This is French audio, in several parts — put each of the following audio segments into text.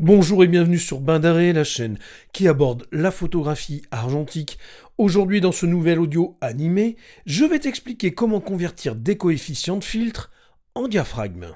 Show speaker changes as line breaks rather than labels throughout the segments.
Bonjour et bienvenue sur Bain d'Arrêt, la chaîne qui aborde la photographie argentique. Aujourd'hui, dans ce nouvel audio animé, je vais t'expliquer comment convertir des coefficients de filtre en diaphragme.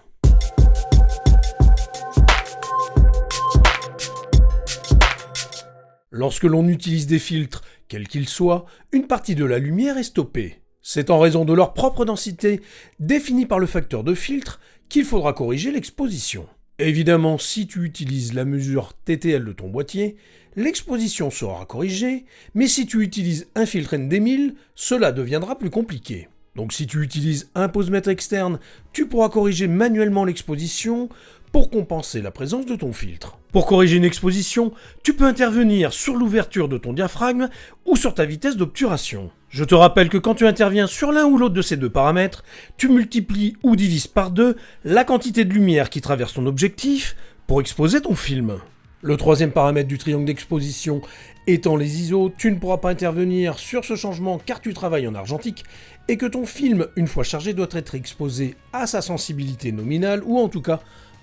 Lorsque l'on utilise des filtres, quels qu'ils soient, une partie de la lumière est stoppée. C'est en raison de leur propre densité, définie par le facteur de filtre, qu'il faudra corriger l'exposition. Évidemment, si tu utilises la mesure TTL de ton boîtier, l'exposition sera corrigée, mais si tu utilises un filtre ND1000, cela deviendra plus compliqué. Donc si tu utilises un posemètre externe, tu pourras corriger manuellement l'exposition pour compenser la présence de ton filtre. Pour corriger une exposition, tu peux intervenir sur l'ouverture de ton diaphragme ou sur ta vitesse d'obturation. Je te rappelle que quand tu interviens sur l'un ou l'autre de ces deux paramètres, tu multiplies ou divises par 2 la quantité de lumière qui traverse ton objectif pour exposer ton film. Le troisième paramètre du triangle d'exposition étant les ISO, tu ne pourras pas intervenir sur ce changement car tu travailles en argentique et que ton film, une fois chargé, doit être exposé à sa sensibilité nominale ou en tout cas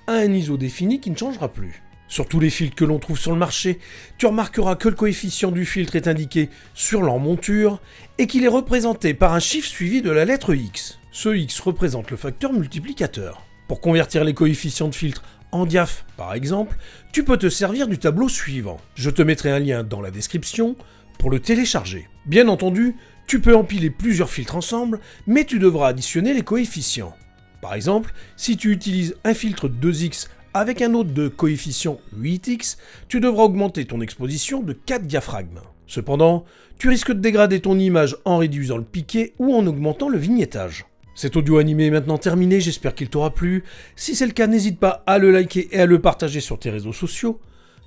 à un ISO défini qui ne changera plus. Sur tous les filtres que l'on trouve sur le marché, tu remarqueras que le coefficient du filtre est indiqué sur leur monture et qu'il est représenté par un chiffre suivi de la lettre X. Ce X représente le facteur multiplicateur. Pour convertir les coefficients de filtre en diaph, par exemple, tu peux te servir du tableau suivant. Je te mettrai un lien dans la description pour le télécharger. Bien entendu, tu peux empiler plusieurs filtres ensemble, mais tu devras additionner les coefficients. Par exemple, si tu utilises un filtre 2x avec un autre de coefficient 8x, tu devras augmenter ton exposition de 4 diaphragmes. Cependant, tu risques de dégrader ton image en réduisant le piqué ou en augmentant le vignettage. Cet audio animé est maintenant terminé, j'espère qu'il t'aura plu. Si c'est le cas, n'hésite pas à le liker et à le partager sur tes réseaux sociaux.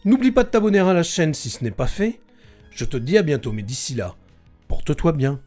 N'oublie pas de t'abonner à la chaîne si ce n'est pas fait. Je te dis à bientôt, mais d'ici là, porte-toi bien.